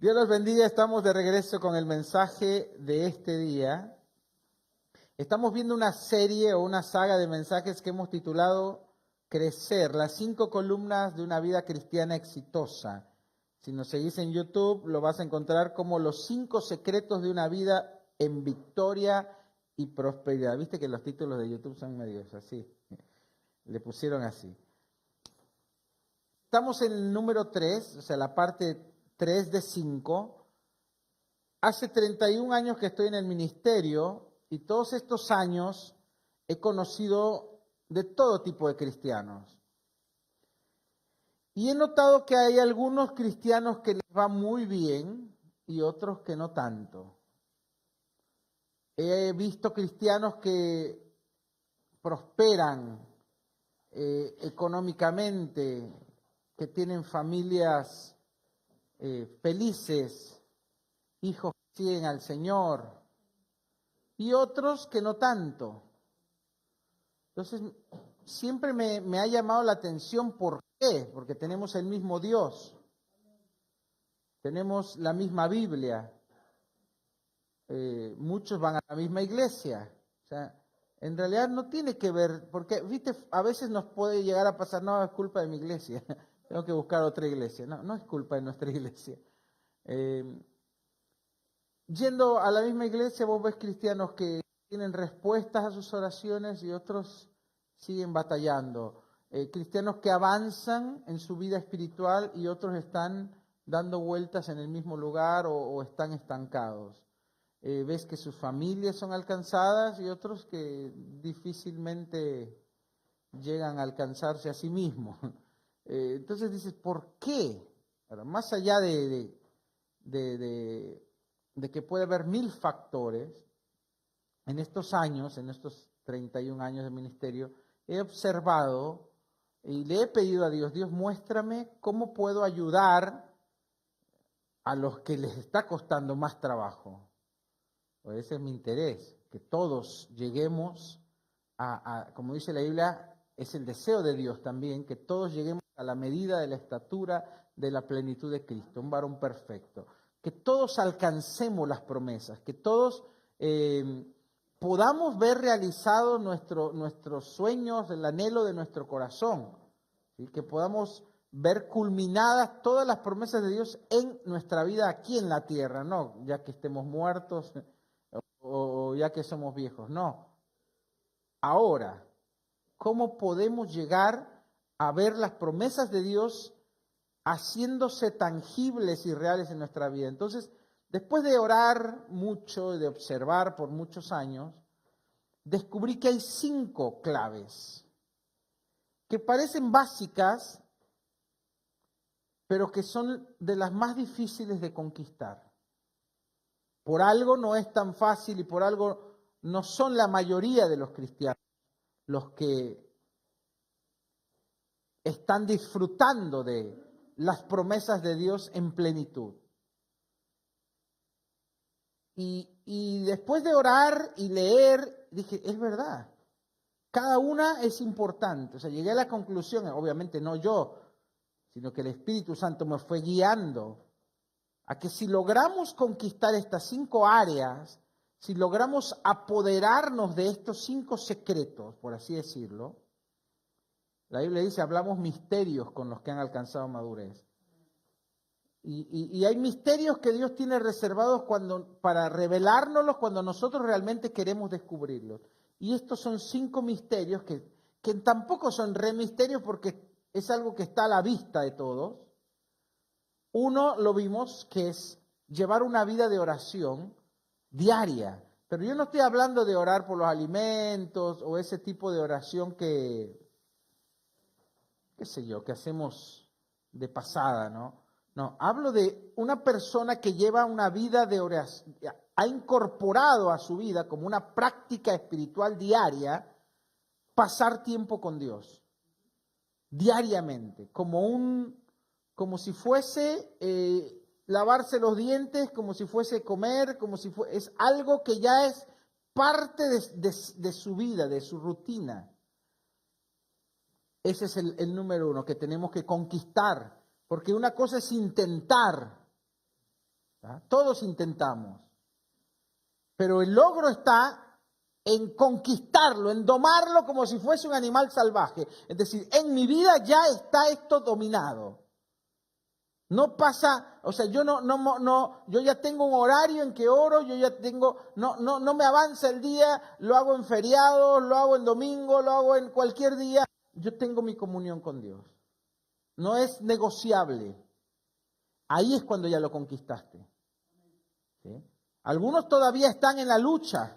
Dios los bendiga, estamos de regreso con el mensaje de este día. Estamos viendo una serie o una saga de mensajes que hemos titulado Crecer, las 5 columnas de una vida cristiana exitosa. Si nos seguís en YouTube, lo vas a encontrar como los 5 secretos de una vida en victoria y prosperidad. Viste que los títulos de YouTube son medios así, le pusieron así. Estamos en el número 3, o sea, la parte 3 de 5. Hace 31 años que estoy en el ministerio y todos estos años he conocido de todo tipo de cristianos. Y he notado que hay algunos cristianos que les va muy bien y otros que no tanto. He visto cristianos que prosperan económicamente, que tienen familias felices, hijos que siguen al Señor, y otros que no tanto. Entonces, siempre me ha llamado la atención por qué, porque tenemos el mismo Dios, tenemos la misma Biblia, muchos van a la misma iglesia. O sea, en realidad no tiene que ver, porque, viste, a veces nos puede llegar a pasar, no, es culpa de mi iglesia, tengo que buscar otra iglesia. No, no es culpa de nuestra iglesia. Yendo a la misma iglesia, vos ves cristianos que tienen respuestas a sus oraciones y otros siguen batallando. Cristianos que avanzan en su vida espiritual y otros están dando vueltas en el mismo lugar o están estancados. Ves que sus familias son alcanzadas y otros que difícilmente llegan a alcanzarse a sí mismos. Entonces dices, ¿por qué? Ahora, más allá de que puede haber 1000 factores, en estos años, en estos 31 años de ministerio, he observado y le he pedido a Dios, Dios, muéstrame cómo puedo ayudar a los que les está costando más trabajo. Pues ese es mi interés, que todos lleguemos como dice la Biblia, es el deseo de Dios también, que todos lleguemos a la medida de la estatura de la plenitud de Cristo, un varón perfecto. Que todos alcancemos las promesas, que todos podamos ver realizados nuestros sueños, el anhelo de nuestro corazón, ¿sí? Que podamos ver culminadas todas las promesas de Dios en nuestra vida aquí en la tierra, no ya que estemos muertos o ya que somos viejos, no. Ahora, ¿cómo podemos llegar a ver las promesas de Dios haciéndose tangibles y reales en nuestra vida? Entonces, después de orar mucho y de observar por muchos años, descubrí que hay 5 claves que parecen básicas, pero que son de las más difíciles de conquistar. Por algo no es tan fácil y por algo no son la mayoría de los cristianos los que están disfrutando de las promesas de Dios en plenitud. Y después de orar y leer, dije, es verdad, cada una es importante. O sea, llegué a la conclusión, obviamente no yo, sino que el Espíritu Santo me fue guiando a que si logramos conquistar estas 5 áreas, si logramos apoderarnos de estos 5 secretos, por así decirlo, la Biblia dice, hablamos misterios con los que han alcanzado madurez. Y hay misterios que Dios tiene reservados para revelárnoslos cuando nosotros realmente queremos descubrirlos. Y estos son 5 misterios que tampoco son misterios porque es algo que está a la vista de todos. Uno lo vimos, que es llevar una vida de oración diaria. Pero yo no estoy hablando de orar por los alimentos o ese tipo de oración que hacemos de pasada, ¿no? No, hablo de una persona que lleva una vida de oración, ha incorporado a su vida como una práctica espiritual diaria, pasar tiempo con Dios, diariamente, como si fuese lavarse los dientes, como si fuese comer, es algo que ya es parte de su vida, de su rutina. Ese es el número 1 que tenemos que conquistar, porque una cosa es intentar ¿tá? Todos intentamos. Pero el logro está en conquistarlo, en domarlo como si fuese un animal salvaje. Es decir, en mi vida ya está esto dominado. No pasa, o sea, yo yo ya tengo un horario en que oro, yo ya tengo, no me avanza el día, lo hago en feriados, lo hago en domingo, lo hago en cualquier día. Yo tengo mi comunión con Dios. No es negociable. Ahí es cuando ya lo conquistaste. ¿Sí? Algunos todavía están en la lucha.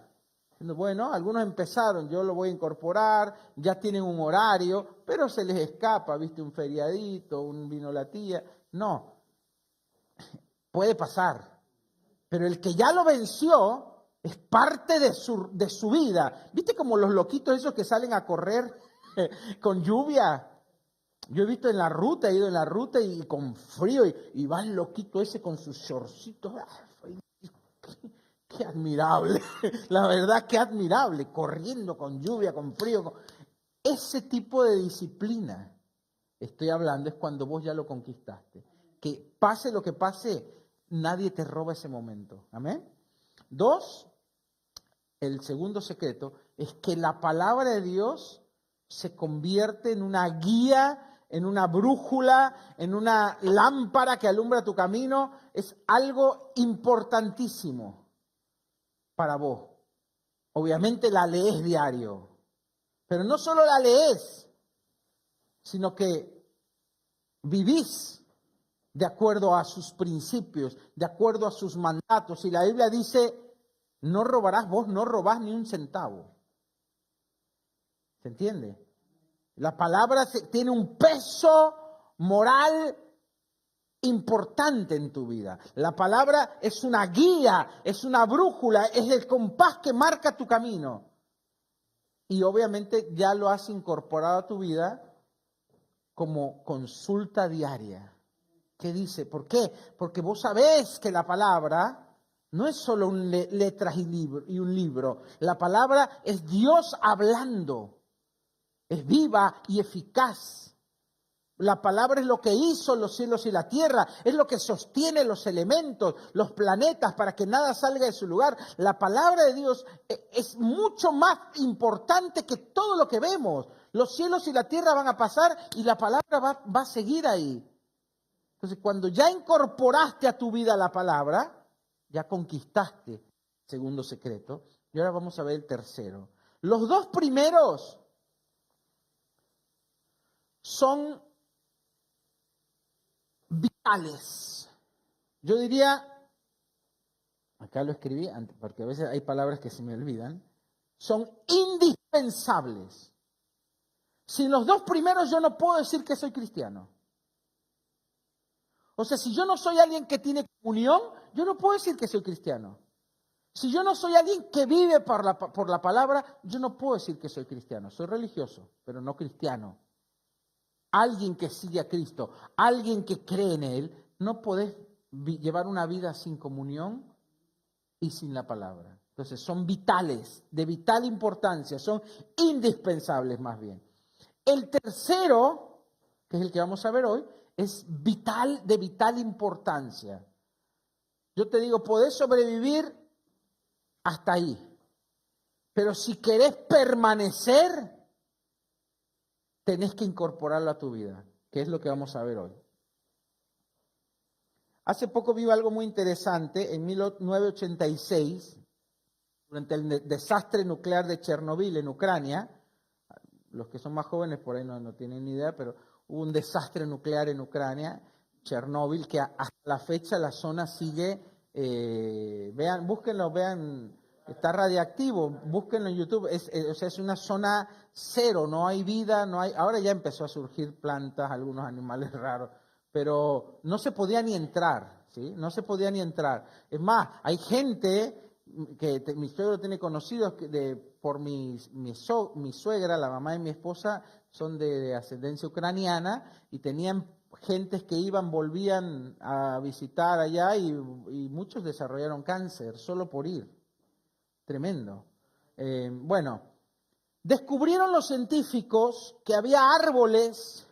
Bueno, algunos empezaron, yo lo voy a incorporar, ya tienen un horario, pero se les escapa, viste, un feriadito, un vino la tía. No, puede pasar. Pero el que ya lo venció es parte de su vida. ¿Viste como los loquitos esos que salen a correr con lluvia? Yo he visto en la ruta, he ido en la ruta y con frío y va el loquito ese con sus shortcitos. Qué admirable, la verdad, qué admirable, corriendo con lluvia, con frío. Ese tipo de disciplina, estoy hablando, es cuando vos ya lo conquistaste. Que pase lo que pase, nadie te roba ese momento. Amén. 2, el segundo secreto, es que la palabra de Dios se convierte en una guía, en una brújula, en una lámpara que alumbra tu camino. Es algo importantísimo para vos. Obviamente la lees diario, pero no solo la lees, sino que vivís de acuerdo a sus principios, de acuerdo a sus mandatos. Y la Biblia dice, no robarás, vos no robás ni un centavo. ¿Se entiende? La palabra tiene un peso moral importante en tu vida. La palabra es una guía, es una brújula, es el compás que marca tu camino. Y obviamente ya lo has incorporado a tu vida como consulta diaria. ¿Qué dice? ¿Por qué? Porque vos sabés que la palabra no es solo letras y un libro. La palabra es Dios hablando. Es viva y eficaz. La palabra es lo que hizo los cielos y la tierra, es lo que sostiene los elementos, los planetas, para que nada salga de su lugar. La palabra de Dios es mucho más importante que todo lo que vemos. Los cielos y la tierra van a pasar y la palabra va a seguir ahí. Entonces, cuando ya incorporaste a tu vida la palabra, ya conquistaste el segundo secreto. Y ahora vamos a ver el tercero. Los dos primeros son vitales. Yo diría, acá lo escribí, porque a veces hay palabras que se me olvidan, son indispensables. Sin los dos primeros yo no puedo decir que soy cristiano. O sea, si yo no soy alguien que tiene comunión, yo no puedo decir que soy cristiano. Si yo no soy alguien que vive por la palabra, yo no puedo decir que soy cristiano. Soy religioso, pero no cristiano. Alguien que sigue a Cristo, alguien que cree en Él, no podés llevar una vida sin comunión y sin la palabra. Entonces son vitales, de vital importancia, son indispensables más bien. El tercero, que es el que vamos a ver hoy, es vital, de vital importancia. Yo te digo, podés sobrevivir hasta ahí, pero si querés permanecer, tenés que incorporarlo a tu vida, que es lo que vamos a ver hoy. Hace poco vi algo muy interesante, en 1986, durante el desastre nuclear de Chernobyl en Ucrania. Los que son más jóvenes por ahí no tienen ni idea, pero hubo un desastre nuclear en Ucrania, Chernobyl, que hasta la fecha la zona sigue, vean, búsquenlo, vean, está radiactivo, búsquenlo en YouTube, o sea, es una zona cero, no hay vida, ahora ya empezó a surgir plantas, algunos animales raros, pero no se podía ni entrar, ¿sí? No se podía ni entrar. Es más, hay gente que mi suegro tiene conocidos por mi suegra, la mamá de mi esposa, son de ascendencia ucraniana y tenían gentes que iban, volvían a visitar allá y muchos desarrollaron cáncer solo por ir. Tremendo. Bueno, descubrieron los científicos que había árboles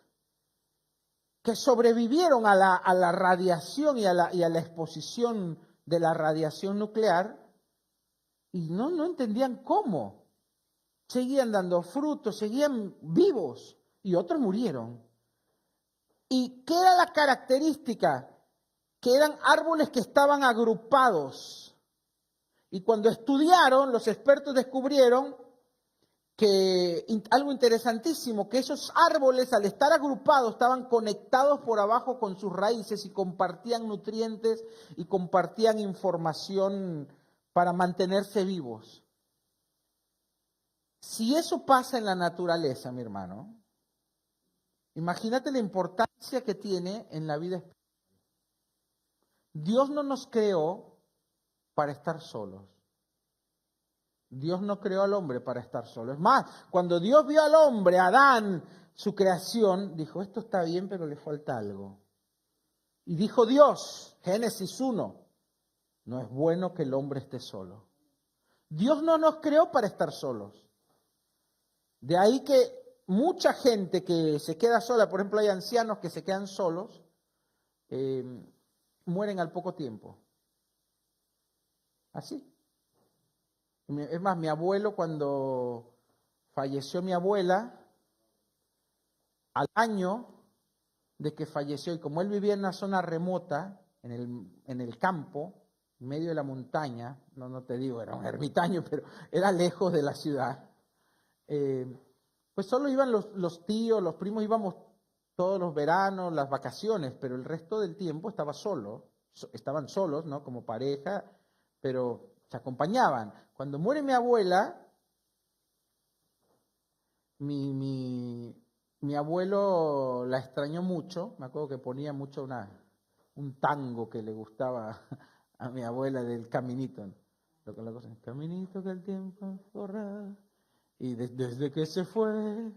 que sobrevivieron a la radiación y a la exposición de la radiación nuclear y no entendían cómo. Seguían dando frutos, seguían vivos y otros murieron. ¿Y qué era la característica? Que eran árboles que estaban agrupados. Y cuando estudiaron, los expertos descubrieron que algo interesantísimo, que esos árboles al estar agrupados estaban conectados por abajo con sus raíces y compartían nutrientes y compartían información para mantenerse vivos. Si eso pasa en la naturaleza, mi hermano, imagínate la importancia que tiene en la vida espiritual. Dios no nos creó para estar solos. Dios no creó al hombre para estar solo. Es más, cuando Dios vio al hombre, a Adán, su creación, dijo, esto está bien, pero le falta algo. Y dijo Dios, Génesis 1, no es bueno que el hombre esté solo. Dios no nos creó para estar solos. De ahí que mucha gente que se queda sola, por ejemplo, hay ancianos que se quedan solos, mueren al poco tiempo. Así. Es más, mi abuelo, cuando falleció mi abuela, al año de que falleció, y como él vivía en una zona remota, en el campo, en medio de la montaña, no te digo, era un ermitaño, pero era lejos de la ciudad, pues solo iban los tíos, los primos, íbamos todos los veranos, las vacaciones, pero el resto del tiempo estaban solos, ¿no? Como pareja, pero se acompañaban. Cuando muere mi abuela, mi abuelo la extrañó mucho. Me acuerdo que ponía mucho un tango que le gustaba a mi abuela del Caminito. La cosa, caminito que el tiempo corra, y desde que se fue,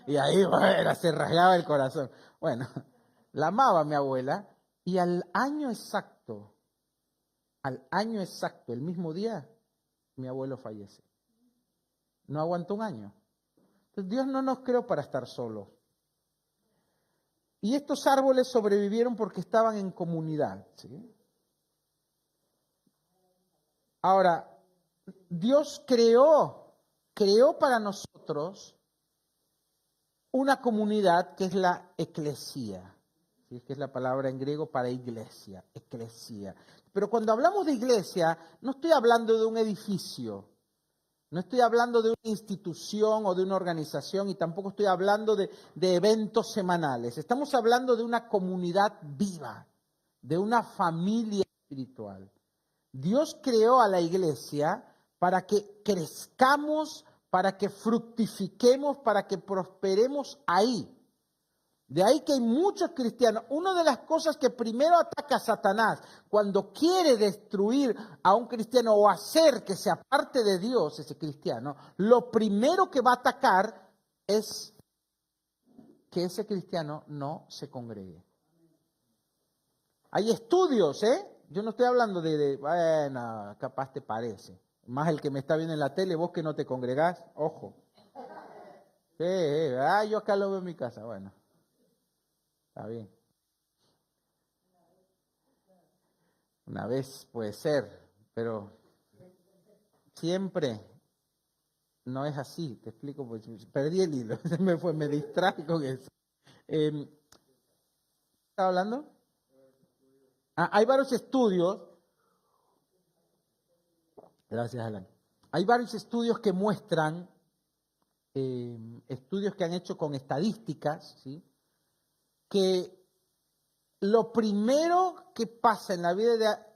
y ahí bueno, se rasgaba el corazón. Bueno, la amaba mi abuela, y al año exacto, el mismo día, mi abuelo fallece. No aguantó un año. Entonces Dios no nos creó para estar solos. Y estos árboles sobrevivieron porque estaban en comunidad, ¿sí? Ahora, Dios creó para nosotros una comunidad que es la eclesía, ¿sí? Que es la palabra en griego para iglesia, eclesía. Pero cuando hablamos de iglesia, no estoy hablando de un edificio, no estoy hablando de una institución o de una organización y tampoco estoy hablando de eventos semanales. Estamos hablando de una comunidad viva, de una familia espiritual. Dios creó a la iglesia para que crezcamos, para que fructifiquemos, para que prosperemos ahí. De ahí que hay muchos cristianos. Una de las cosas que primero ataca a Satanás cuando quiere destruir a un cristiano o hacer que se aparte de Dios ese cristiano, lo primero que va a atacar es que ese cristiano no se congregue. Hay estudios, Yo no estoy hablando bueno, capaz te parece. Más el que me está viendo en la tele, vos que no te congregás, ojo. Yo acá lo veo en mi casa, bueno. Está bien. Una vez puede ser, pero siempre no es así. Te explico, pues perdí el hilo, me distraje con eso. ¿Estaba hablando? Hay varios estudios. Gracias, Alan. Hay varios estudios que muestran, estudios que han hecho con estadísticas, ¿sí? Que lo primero que pasa en la vida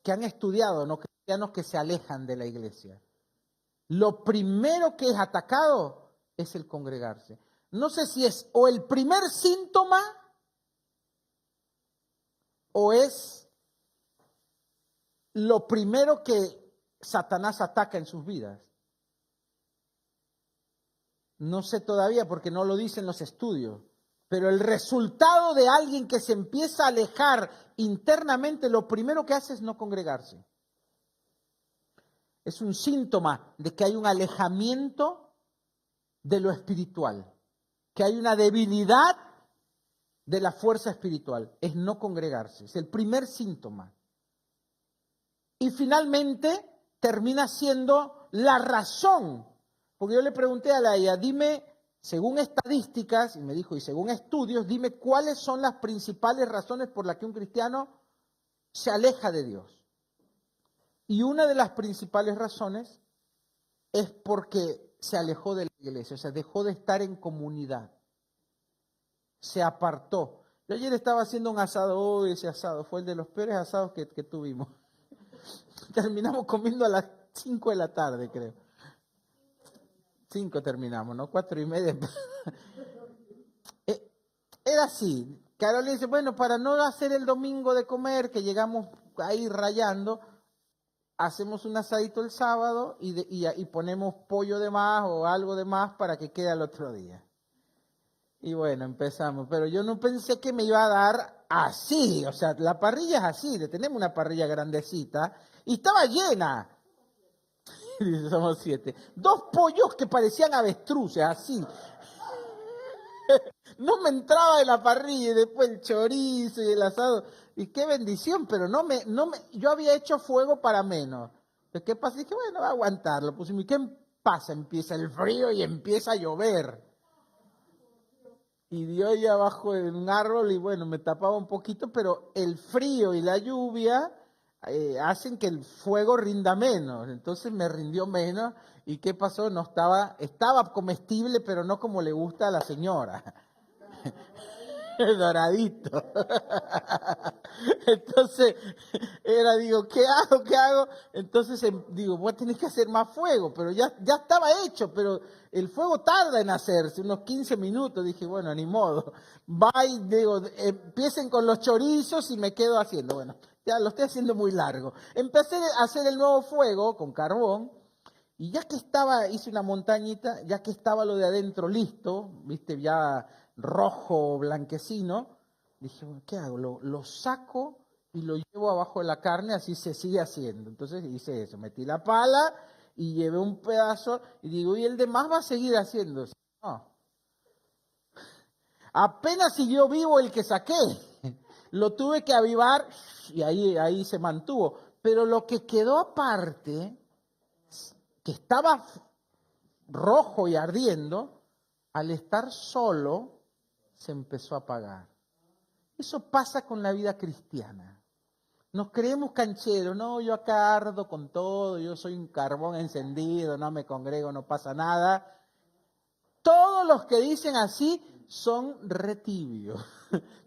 que han estudiado, ¿no? Cristianos que se alejan de la iglesia, lo primero que es atacado es el congregarse. No sé si es o el primer síntoma o es lo primero que Satanás ataca en sus vidas. No sé todavía porque no lo dicen los estudios. Pero el resultado de alguien que se empieza a alejar internamente, lo primero que hace es no congregarse. Es un síntoma de que hay un alejamiento de lo espiritual, que hay una debilidad de la fuerza espiritual, es no congregarse, es el primer síntoma. Y finalmente termina siendo la razón, porque yo le pregunté a Laia, dime, según estadísticas, y me dijo, y según estudios, dime cuáles son las principales razones por las que un cristiano se aleja de Dios. Y una de las principales razones es porque se alejó de la iglesia, o sea, dejó de estar en comunidad, se apartó. Yo ayer estaba haciendo un asado, ese asado fue el de los peores asados que tuvimos. Terminamos comiendo a las 5 de la tarde, creo. 5 terminamos, ¿no? 4:30. Era así. Carol dice, bueno, para no hacer el domingo de comer, que llegamos ahí rayando, hacemos un asadito el sábado y ponemos pollo de más o algo de más para que quede al otro día. Y bueno, empezamos. Pero yo no pensé que me iba a dar así. O sea, la parrilla es así. Tenemos una parrilla grandecita y estaba llena. Somos 7. 2 pollos que parecían avestruces, así. No me entraba de la parrilla y después el chorizo y el asado. Y qué bendición, pero yo había hecho fuego para menos. Entonces, ¿qué pasa? Y dije, bueno, va a aguantarlo. Pues, ¿y qué pasa? Empieza el frío y empieza a llover. Y dio ahí abajo en un árbol y bueno, me tapaba un poquito, pero el frío y la lluvia hacen que el fuego rinda menos. Entonces me rindió menos. ¿Y qué pasó? No estaba comestible, pero no como le gusta a la señora. Doradito. Entonces, digo, ¿qué hago? ¿Qué hago? Entonces, digo, voy a tener que hacer más fuego, pero ya estaba hecho, pero el fuego tarda en hacerse, unos 15 minutos. Dije, bueno, ni modo. Digo, empiecen con los chorizos y me quedo haciendo. Bueno, ya lo estoy haciendo muy largo. Empecé a hacer el nuevo fuego con carbón. Y ya que hice una montañita, ya que estaba lo de adentro listo, viste, ya rojo, blanquecino, dije, bueno, ¿qué hago? Lo saco y lo llevo abajo de la carne, así se sigue haciendo. Entonces hice eso, metí la pala y llevé un pedazo y digo, ¿y el demás va a seguir haciéndose? No. Apenas siguió vivo el que saqué. Lo tuve que avivar y ahí se mantuvo. Pero lo que quedó aparte, que estaba rojo y ardiendo, al estar solo, se empezó a apagar. Eso pasa con la vida cristiana. Nos creemos cancheros, no, yo acá ardo con todo, yo soy un carbón encendido, no me congrego, no pasa nada. Todos los que dicen así son retibios.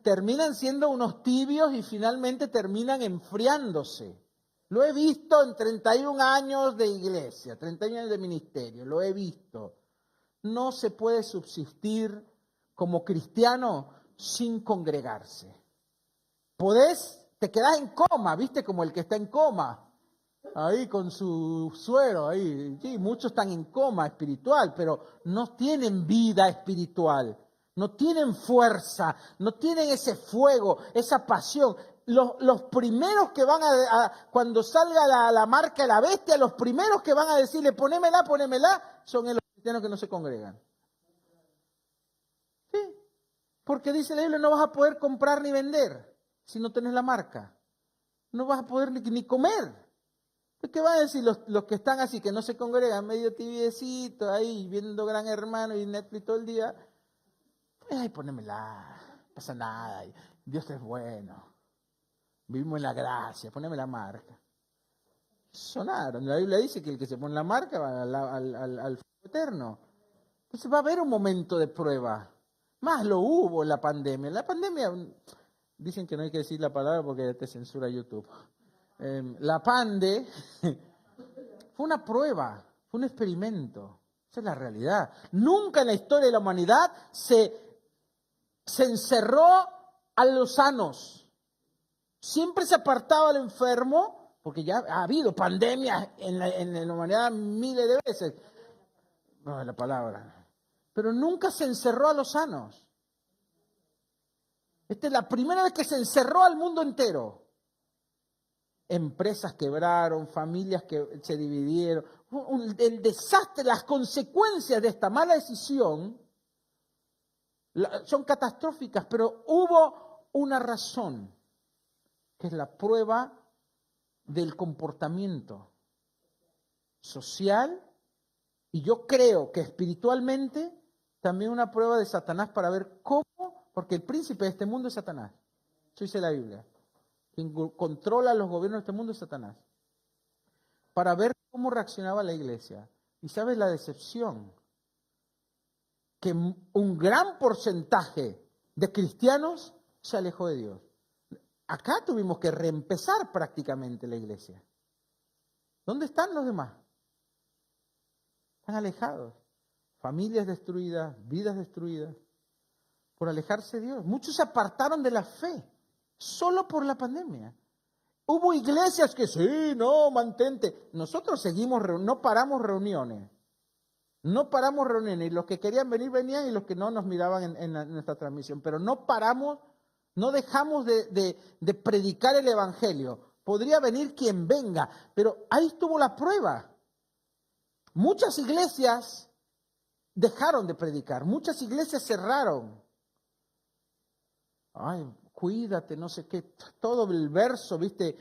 Terminan siendo unos tibios y finalmente terminan enfriándose. Lo he visto en 31 años de iglesia, 31 años de ministerio, lo he visto. No se puede subsistir como cristiano sin congregarse. Te quedás en coma, ¿viste? Como el que está en coma, ahí con su suero, ahí. Sí, muchos están en coma espiritual, pero no tienen vida espiritual, no tienen fuerza, no tienen ese fuego, esa pasión. Los primeros que van cuando salga la marca de la bestia, los primeros que van a decirle, ponémela, son los cristianos que no se congregan. Sí, porque dice la Biblia, no vas a poder comprar ni vender si no tenés la marca. No vas a poder ni comer. ¿Qué van a decir los que están así, que no se congregan, medio tibiecitos, ahí viendo Gran Hermano y Netflix todo el día? Ay, ponémela, no pasa nada, Dios es bueno. Vivimos en la gracia, poneme la marca. Sonaron. La Biblia dice que el que se pone la marca va al fuego eterno. Entonces va a haber un momento de prueba. Más lo hubo en la pandemia. En la pandemia, dicen que no hay que decir la palabra porque te censura YouTube. La pande fue una prueba, fue un experimento. Esa es la realidad. Nunca en la historia de la humanidad se encerró a los sanos. Siempre se apartaba al enfermo, porque ya ha habido pandemias en la humanidad miles de veces. No es la palabra. Pero nunca se encerró a los sanos. Esta es la primera vez que se encerró al mundo entero. Empresas quebraron, familias que se dividieron. El desastre, las consecuencias de esta mala decisión Son catastróficas, pero hubo una razón, que es la prueba del comportamiento social, y yo creo que espiritualmente también una prueba de Satanás para ver cómo, porque el príncipe de este mundo es Satanás. Eso dice la Biblia. Quien controla los gobiernos de este mundo es Satanás. Para ver cómo reaccionaba la iglesia. Y sabes la decepción, que un gran porcentaje de cristianos se alejó de Dios. Acá tuvimos que reempezar prácticamente la iglesia. ¿Dónde están los demás? Están alejados. Familias destruidas, vidas destruidas, por alejarse de Dios. Muchos se apartaron de la fe, solo por la pandemia. Hubo iglesias que sí, no, mantente. Nosotros seguimos, no paramos reuniones. No paramos reuniones. Y los que querían venir, venían, y los que no nos miraban en nuestra transmisión. Pero no paramos, no dejamos de predicar el evangelio. Podría venir quien venga, pero ahí estuvo la prueba. Muchas iglesias dejaron de predicar, muchas iglesias cerraron. Ay, cuídate, no sé qué, todo el verso, ¿viste?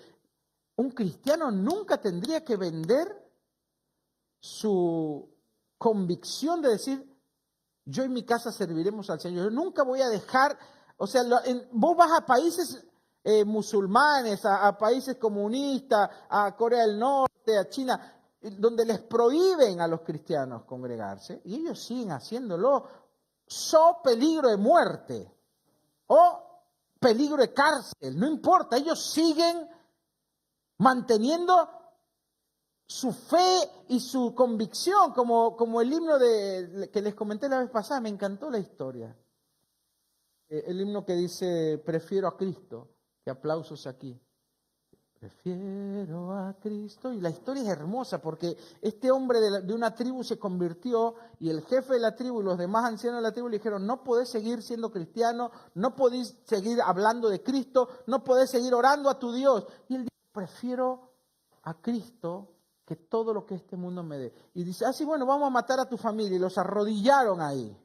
Un cristiano nunca tendría que vender su convicción de decir, yo en mi casa serviremos al Señor. Yo nunca voy a dejar, o sea, vos vas a países musulmanes, a países comunistas, a Corea del Norte, a China, donde les prohíben a los cristianos congregarse, y ellos siguen haciéndolo, peligro de muerte o peligro de cárcel, no importa, ellos siguen manteniendo su fe y su convicción, como el himno que les comenté la vez pasada. Me encantó la historia. El himno que dice, prefiero a Cristo, que aplausos aquí. Prefiero a Cristo. Y la historia es hermosa porque este hombre de una tribu se convirtió, y el jefe de la tribu y los demás ancianos de la tribu le dijeron, no podés seguir siendo cristiano, no podés seguir hablando de Cristo, no podés seguir orando a tu Dios. Y él dijo, prefiero a Cristo que todo lo que este mundo me dé. Y dice, sí, bueno, vamos a matar a tu familia. Y los arrodillaron ahí.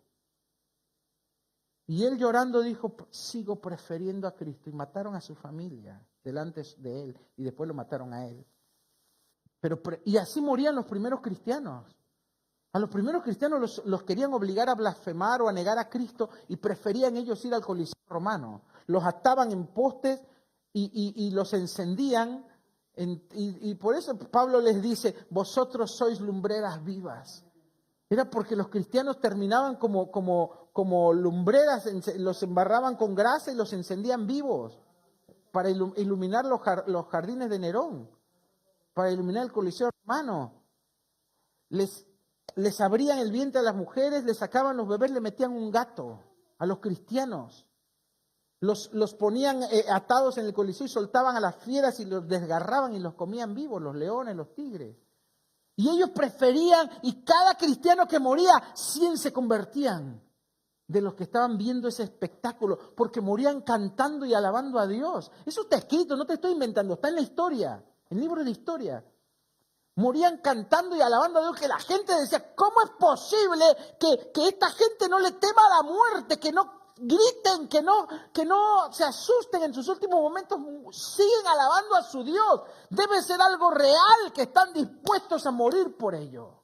Y él llorando dijo, sigo prefiriendo a Cristo. Y mataron a su familia delante de él, y después lo mataron a él. Y así morían los primeros cristianos. A los primeros cristianos los querían obligar a blasfemar o a negar a Cristo, y preferían ellos ir al Coliseo romano. Los ataban en postes y los encendían. Y por eso Pablo les dice, vosotros sois lumbreras vivas. Era porque los cristianos terminaban como lumbreras, los embarraban con grasa y los encendían vivos para iluminar los jardines de Nerón, para iluminar el Coliseo romano. Les abrían el vientre a las mujeres, les sacaban los bebés, le metían un gato a los cristianos. Los ponían atados en el Coliseo y soltaban a las fieras y los desgarraban y los comían vivos, los leones, los tigres. Y ellos preferían, y cada cristiano que moría, 100 se convertían de los que estaban viendo ese espectáculo, porque morían cantando y alabando a Dios. Eso está escrito, no te estoy inventando, está en la historia, en el libro de la historia. Morían cantando y alabando a Dios, que la gente decía, ¿cómo es posible que esta gente no le tema a la muerte, que no griten, que no se asusten en sus últimos momentos, siguen alabando a su Dios? Debe ser algo real, que están dispuestos a morir por ello.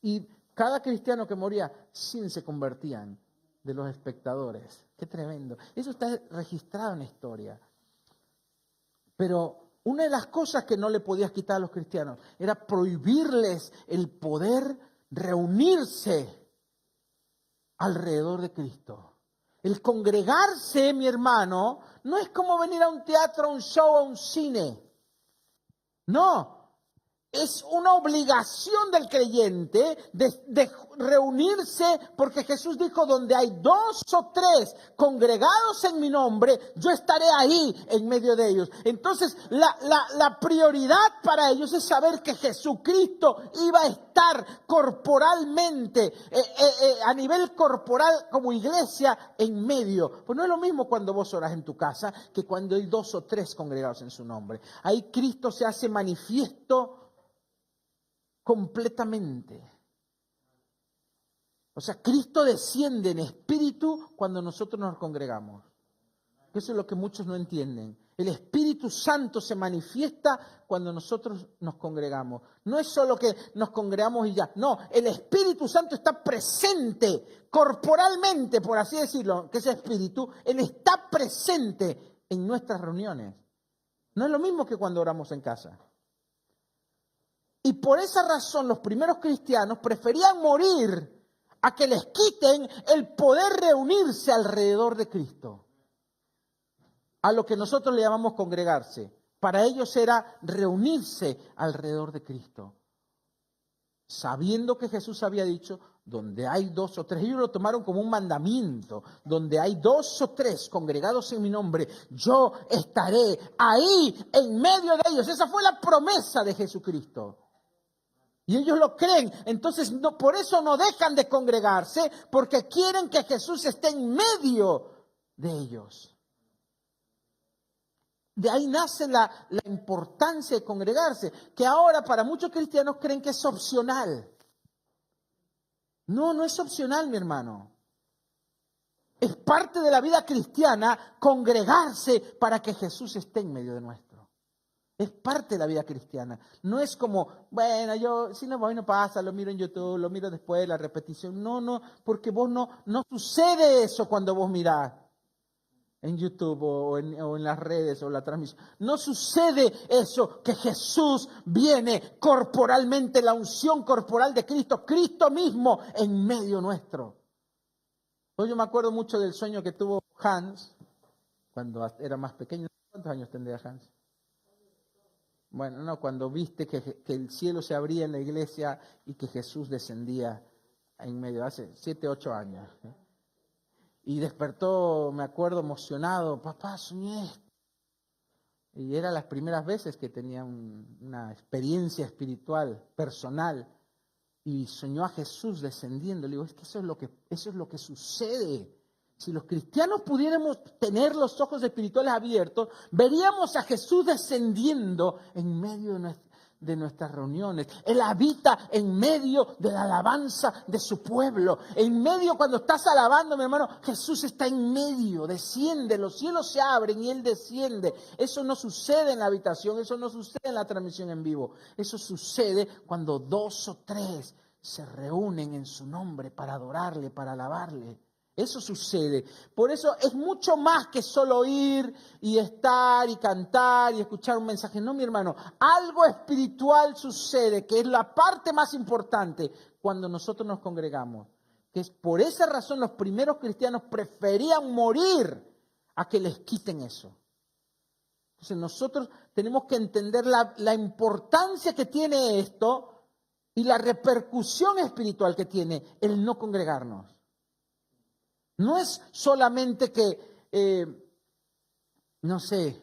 Y cada cristiano que moría, 100 se convertían de los espectadores. Qué tremendo. Eso está registrado en la historia. Pero una de las cosas que no le podías quitar a los cristianos era prohibirles el poder reunirse alrededor de Cristo. El congregarse, mi hermano, no es como venir a un teatro, a un show, a un cine. No. Es una obligación del creyente de reunirse, porque Jesús dijo, donde hay 2 o 3 congregados en mi nombre, yo estaré ahí en medio de ellos. Entonces, la prioridad para ellos es saber que Jesucristo iba a estar corporalmente, a nivel corporal como iglesia, en medio. Pues no es lo mismo cuando vos orás en tu casa que cuando hay 2 o 3 congregados en su nombre. Ahí Cristo se hace manifiesto completamente. O sea, Cristo desciende en espíritu cuando nosotros nos congregamos. Eso es lo que muchos no entienden. El Espíritu Santo se manifiesta cuando nosotros nos congregamos. No es solo que nos congregamos y ya. No, el Espíritu Santo está presente corporalmente, por así decirlo, que ese Espíritu, Él está presente en nuestras reuniones. No es lo mismo que cuando oramos en casa. Y por esa razón los primeros cristianos preferían morir a que les quiten el poder reunirse alrededor de Cristo. A lo que nosotros le llamamos congregarse. Para ellos era reunirse alrededor de Cristo. Sabiendo que Jesús había dicho, donde hay 2 o 3, ellos lo tomaron como un mandamiento, donde hay 2 o 3 congregados en mi nombre, yo estaré ahí en medio de ellos. Esa fue la promesa de Jesucristo. Y ellos lo creen, entonces no, por eso no dejan de congregarse, porque quieren que Jesús esté en medio de ellos. De ahí nace la importancia de congregarse, que ahora para muchos cristianos creen que es opcional. No, no es opcional, mi hermano. Es parte de la vida cristiana congregarse para que Jesús esté en medio de nuestro. Es parte de la vida cristiana. No es como, bueno, yo si no voy no pasa, lo miro en YouTube, lo miro después, la repetición. No, porque vos no sucede eso cuando vos mirás en YouTube o en las redes o la transmisión. No sucede eso, que Jesús viene corporalmente, la unción corporal de Cristo, Cristo mismo en medio nuestro. Hoy yo me acuerdo mucho del sueño que tuvo Hans cuando era más pequeño. ¿Cuántos años tendría Hans? Bueno, no, cuando viste que el cielo se abría en la iglesia y que Jesús descendía en medio, hace 7, 8 años. Y despertó, me acuerdo, emocionado, papá, soñé esto. Y eran las primeras veces que tenía una experiencia espiritual, personal, y soñó a Jesús descendiendo. Le digo, es que eso es lo que sucede. Si los cristianos pudiéramos tener los ojos espirituales abiertos, veríamos a Jesús descendiendo en medio de nuestras reuniones. Él habita en medio de la alabanza de su pueblo. En medio, cuando estás alabando, mi hermano, Jesús está en medio, desciende, los cielos se abren y Él desciende. Eso no sucede en la habitación, eso no sucede en la transmisión en vivo. Eso sucede cuando 2 o 3 se reúnen en su nombre para adorarle, para alabarle. Eso sucede. Por eso es mucho más que solo ir y estar y cantar y escuchar un mensaje. No, mi hermano, algo espiritual sucede, que es la parte más importante cuando nosotros nos congregamos. Que es por esa razón los primeros cristianos preferían morir a que les quiten eso. Entonces nosotros tenemos que entender la importancia que tiene esto y la repercusión espiritual que tiene el no congregarnos. No es solamente que, no sé,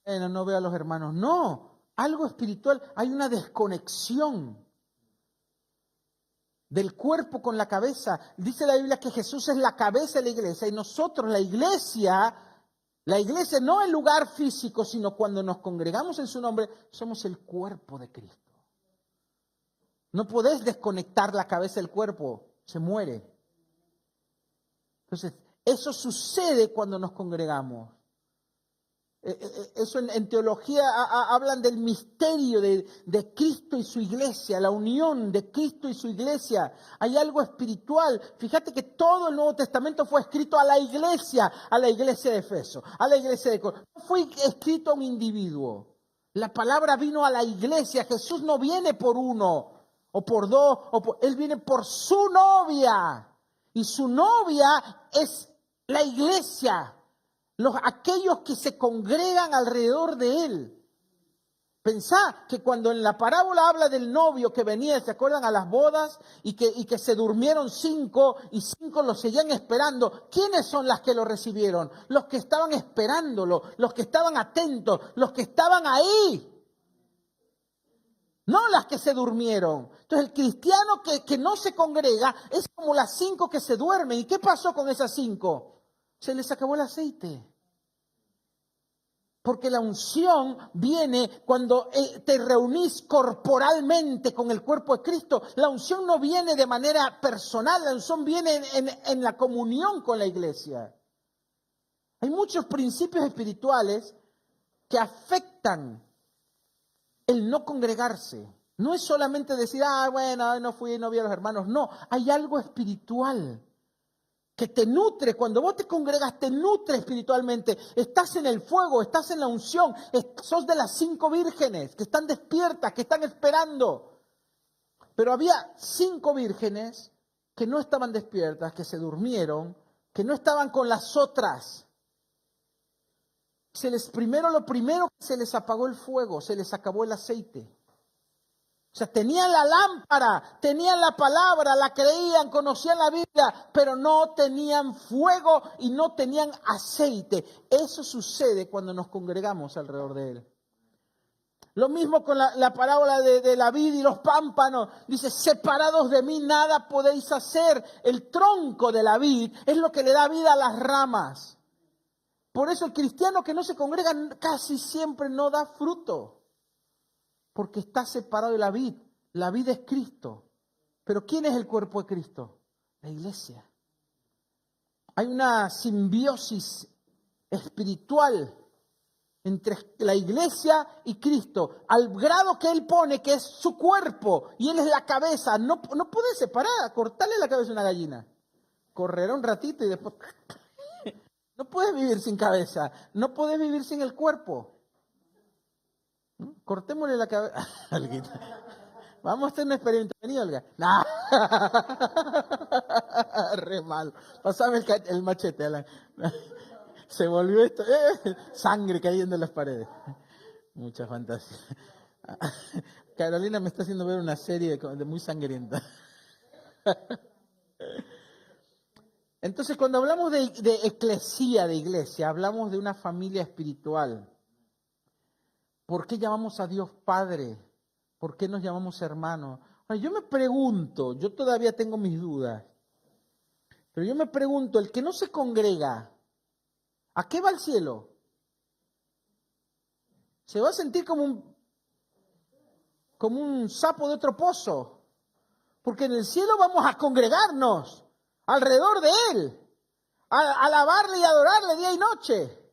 no veo a los hermanos. No, algo espiritual. Hay una desconexión del cuerpo con la cabeza. Dice la Biblia que Jesús es la cabeza de la iglesia y nosotros, la iglesia no el lugar físico, sino cuando nos congregamos en su nombre, somos el cuerpo de Cristo. No podés desconectar la cabeza del cuerpo, se muere. Entonces, eso sucede cuando nos congregamos. Eso en teología hablan del misterio de Cristo y su iglesia, la unión de Cristo y su iglesia. Hay algo espiritual. Fíjate que todo el Nuevo Testamento fue escrito a la iglesia de Efeso, a la iglesia de Corinto. No fue escrito a un individuo. La palabra vino a la iglesia. Jesús no viene por uno o por dos, Él viene por su novia. Y su novia es la iglesia, aquellos que se congregan alrededor de Él. Pensá que cuando en la parábola habla del novio que venía, ¿se acuerdan? A las bodas y que se durmieron 5 y 5 lo seguían esperando. ¿Quiénes son las que lo recibieron? Los que estaban esperándolo, los que estaban atentos, los que estaban ahí. No las que se durmieron. Entonces el cristiano que no se congrega es como las 5 que se duermen. ¿Y qué pasó con esas 5? Se les acabó el aceite. Porque la unción viene cuando te reunís corporalmente con el cuerpo de Cristo. La unción no viene de manera personal, la unción viene en la comunión con la iglesia. Hay muchos principios espirituales que afectan el no congregarse. No es solamente decir, bueno, hoy no fui, no vi a los hermanos. No, hay algo espiritual que te nutre. Cuando vos te congregas, te nutre espiritualmente. Estás en el fuego, estás en la unción. Sos de las 5 vírgenes que están despiertas, que están esperando. Pero había 5 vírgenes que no estaban despiertas, que se durmieron, que no estaban con las otras. Lo primero que se les apagó el fuego, se les acabó el aceite. O sea, tenían la lámpara, tenían la palabra, la creían, conocían la Biblia, pero no tenían fuego y no tenían aceite. Eso sucede cuando nos congregamos alrededor de Él. Lo mismo con la parábola de la vid y los pámpanos. Dice, separados de mí nada podéis hacer. El tronco de la vid es lo que le da vida a las ramas. Por eso el cristiano que no se congrega casi siempre no da fruto. Porque está separado de la vid. La vid es Cristo. Pero ¿quién es el cuerpo de Cristo? La iglesia. Hay una simbiosis espiritual entre la iglesia y Cristo, al grado que Él pone que es su cuerpo y Él es la cabeza. No puede separar, cortarle la cabeza a una gallina. Correrá un ratito y después... No puedes vivir sin cabeza, no puedes vivir sin el cuerpo. Cortémosle la cabeza. Vamos a hacer un experimento. Vení, Olga. No. Re malo. Pasame el machete, Alan. Se volvió esto. Sangre cayendo en las paredes. Mucha fantasía. Carolina me está haciendo ver una serie de muy sangrienta. Entonces, cuando hablamos de eclesía, de iglesia, hablamos de una familia espiritual. ¿Por qué llamamos a Dios Padre? ¿Por qué nos llamamos hermanos? Yo me pregunto, yo todavía tengo mis dudas, pero yo me pregunto, el que no se congrega, ¿a qué va al cielo? ¿Se va a sentir como un sapo de otro pozo? Porque en el cielo vamos a congregarnos alrededor de Él, a alabarle y adorarle día y noche.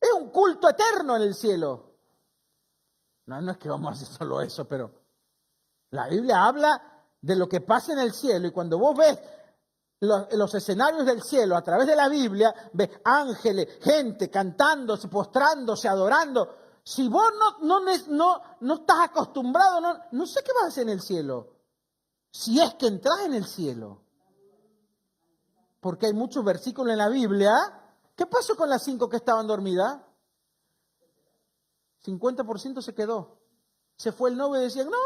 Es un culto eterno en el cielo. No es que vamos a hacer solo eso, pero la Biblia habla de lo que pasa en el cielo y cuando vos ves los escenarios del cielo a través de la Biblia, ves ángeles, gente cantándose, postrándose, adorando. Si vos no estás acostumbrado, no sé qué vas a hacer en el cielo. Si es que entras en el cielo. Porque hay muchos versículos en la Biblia. ¿Qué pasó con las 5 que estaban dormidas? 50% se quedó. Se fue el novio y decían, no.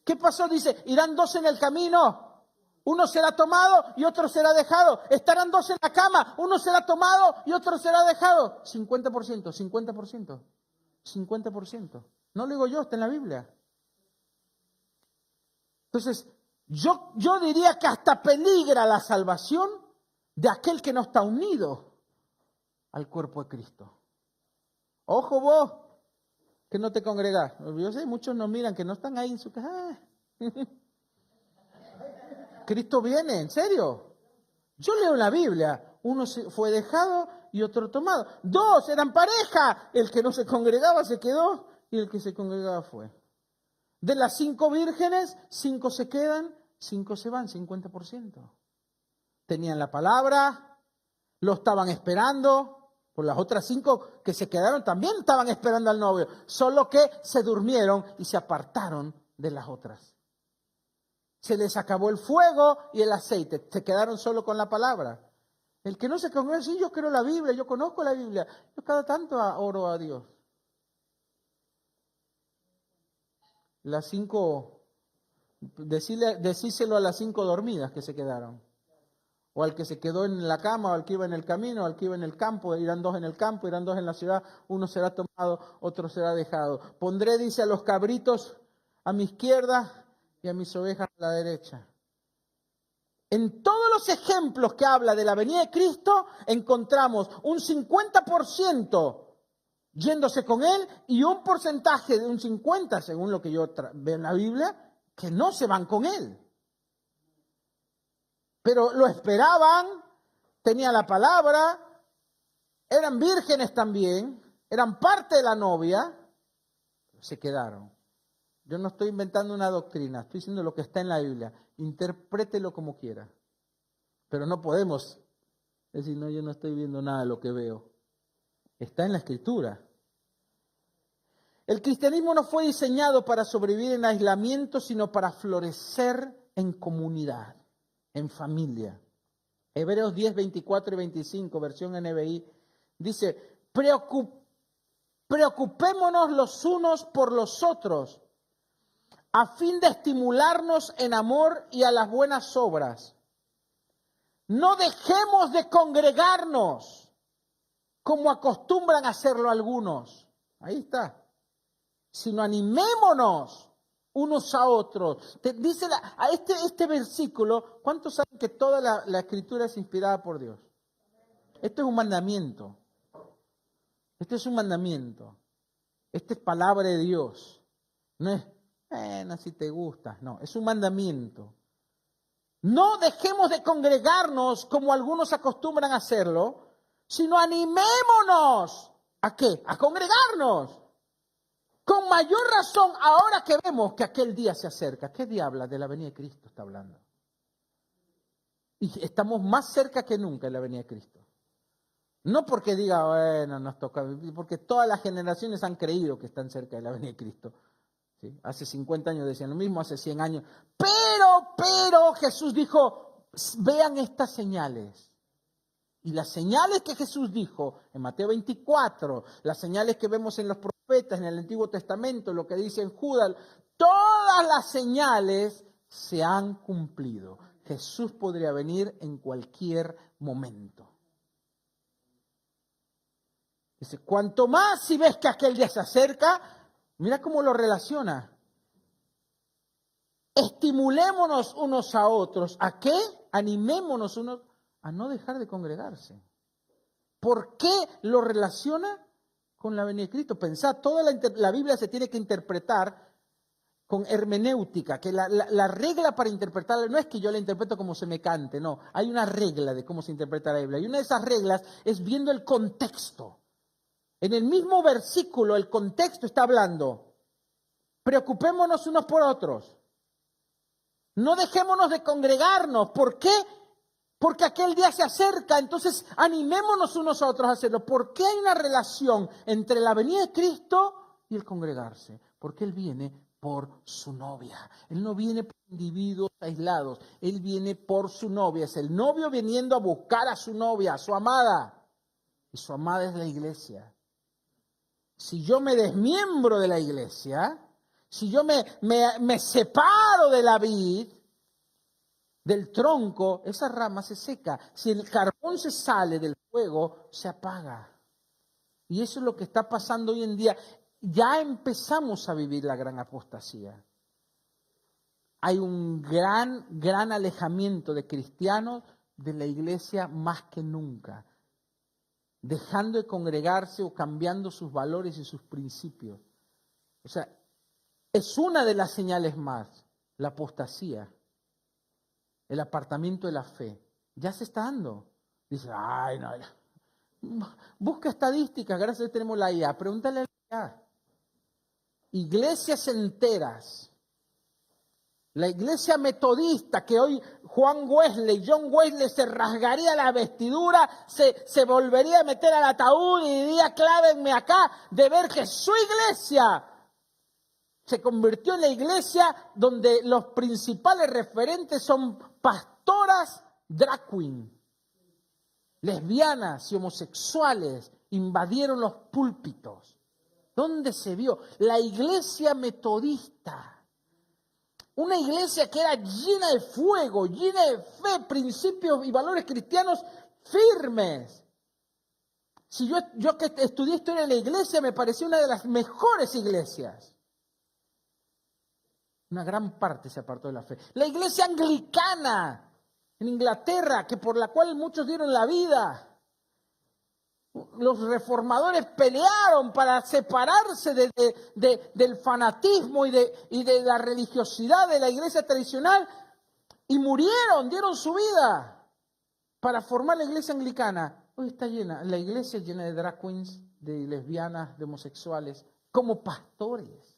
¿Qué pasó? Dice, irán 2 en el camino. Uno será tomado y otro será dejado. Estarán 2 en la cama. Uno será tomado y otro será dejado. 50%, 50%, 50%. No lo digo yo, está en la Biblia. Entonces, yo diría que hasta peligra la salvación de aquel que no está unido al cuerpo de Cristo. Ojo vos, que no te congregás. Yo sé, muchos nos miran que no están ahí en su casa. Cristo viene, ¿en serio? Yo leo la Biblia. Uno fue dejado y otro tomado. 2 eran pareja. El que no se congregaba se quedó y el que se congregaba fue. De las 5 vírgenes, 5 se quedan, 5 se van, 50%. Tenían la palabra, lo estaban esperando. Por las otras 5 que se quedaron también estaban esperando al novio, solo que se durmieron y se apartaron de las otras. Se les acabó el fuego y el aceite, se quedaron solo con la palabra. El que no se congrega, sí, yo creo la Biblia, yo conozco la Biblia, yo cada tanto oro a Dios. Las 5, decíselo a las 5 dormidas que se quedaron. O al que se quedó en la cama, o al que iba en el camino, o al que iba en el campo, irán 2 en el campo, irán 2 en la ciudad, uno será tomado, otro será dejado. Pondré, dice, a los cabritos a mi izquierda y a mis ovejas a la derecha. En todos los ejemplos que habla de la venida de Cristo, encontramos un 50% yéndose con Él y un porcentaje de un 50%, según lo que yo veo en la Biblia, que no se van con Él. Pero lo esperaban, tenían la palabra, eran vírgenes también, eran parte de la novia, se quedaron. Yo no estoy inventando una doctrina, estoy diciendo lo que está en la Biblia. Interprételo como quiera. Pero no podemos decir, no, yo no estoy viendo nada de lo que veo. Está en la Escritura. El cristianismo no fue diseñado para sobrevivir en aislamiento, sino para florecer en comunidad, en familia. Hebreos 10, 24 y 25, versión NBI, dice, preocupémonos los unos por los otros, a fin de estimularnos en amor y a las buenas obras. No dejemos de congregarnos, como acostumbran a hacerlo algunos. Ahí está. Sino animémonos unos a otros. Dice este versículo, ¿cuántos saben que toda la Escritura es inspirada por Dios? Esto es un mandamiento. Este es un mandamiento. Esta es palabra de Dios. No es, si te gusta. No, es un mandamiento. No dejemos de congregarnos como algunos acostumbran a hacerlo, sino animémonos. ¿A qué? A congregarnos. Con mayor razón, ahora que vemos que aquel día se acerca. ¿Qué día habla? De la venida de Cristo está hablando. Y estamos más cerca que nunca de la venida de Cristo. No porque diga, bueno, nos toca vivir, porque todas las generaciones han creído que están cerca de la venida de Cristo. ¿Sí? Hace 50 años decían lo mismo, hace 100 años. Pero Jesús dijo, vean estas señales. Y las señales que Jesús dijo en Mateo 24, las señales que vemos en los profetas, en el Antiguo Testamento, lo que dice en Judas, todas las señales se han cumplido. Jesús podría venir en cualquier momento. Dice, cuanto más si ves que aquel día se acerca, mira cómo lo relaciona. Estimulémonos unos a otros. ¿A qué? Animémonos unos a no dejar de congregarse. ¿Por qué lo relaciona con la venida de Cristo? Pensad, toda la Biblia se tiene que interpretar con hermenéutica, que la regla para interpretarla no es que yo la interpreto como se me cante, no. Hay una regla de cómo se interpreta la Biblia. Y una de esas reglas es viendo el contexto. En el mismo versículo, el contexto está hablando, preocupémonos unos por otros. No dejémonos de congregarnos. ¿Por qué? Porque aquel día se acerca, entonces animémonos unos a otros a hacerlo. ¿Por qué hay una relación entre la venida de Cristo y el congregarse? Porque Él viene por su novia. Él no viene por individuos aislados, Él viene por su novia. Es el novio viniendo a buscar a su novia, a su amada. Y su amada es la iglesia. Si yo me desmiembro de la iglesia, si yo me separo de la vid, del tronco, esa rama se seca. Si el carbón se sale del fuego, se apaga. Y eso es lo que está pasando hoy en día. Ya empezamos a vivir la gran apostasía. Hay un gran alejamiento de cristianos de la iglesia más que nunca. Dejando de congregarse o cambiando sus valores y sus principios. O sea, es una de las señales más, la apostasía. El apartamiento de la fe. Ya se está dando. Dice, ay, no. Busca estadísticas, gracias a Dios tenemos la IA. Pregúntale a la IA. Iglesias enteras. La iglesia metodista, que hoy John Wesley se rasgaría la vestidura, se volvería a meter al ataúd y diría, clávenme acá, de ver que su iglesia se convirtió en la iglesia donde los principales referentes son pastoras drag queen, lesbianas y homosexuales invadieron los púlpitos. ¿Dónde se vio? La iglesia metodista. Una iglesia que era llena de fuego, llena de fe, principios y valores cristianos firmes. Si yo que estudié historia de la iglesia, me pareció una de las mejores iglesias. Una gran parte se apartó de la fe. La iglesia anglicana, en Inglaterra, que por la cual muchos dieron la vida. Los reformadores pelearon para separarse del fanatismo y de la religiosidad de la iglesia tradicional y murieron, dieron su vida para formar la iglesia anglicana. Hoy está llena, la iglesia llena de drag queens, de lesbianas, de homosexuales, como pastores.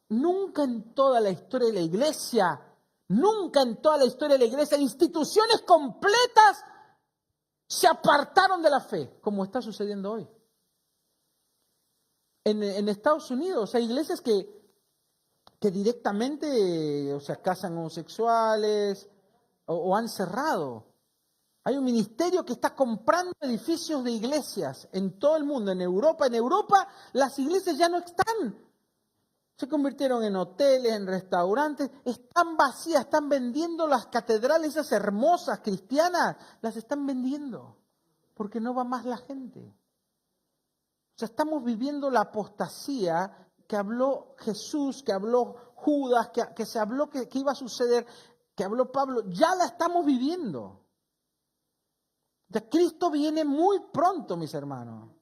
Nunca en toda la historia de la iglesia, instituciones completas se apartaron de la fe, como está sucediendo hoy. En Estados Unidos hay iglesias que directamente, casan homosexuales o han cerrado. Hay un ministerio que está comprando edificios de iglesias en todo el mundo, en Europa. En Europa las iglesias ya no están. Se convirtieron en hoteles, en restaurantes, están vacías, están vendiendo las catedrales esas hermosas cristianas, las están vendiendo, porque no va más la gente. Estamos viviendo la apostasía que habló Jesús, que habló Judas, que se habló que iba a suceder, que habló Pablo, ya la estamos viviendo. Ya Cristo viene muy pronto, mis hermanos.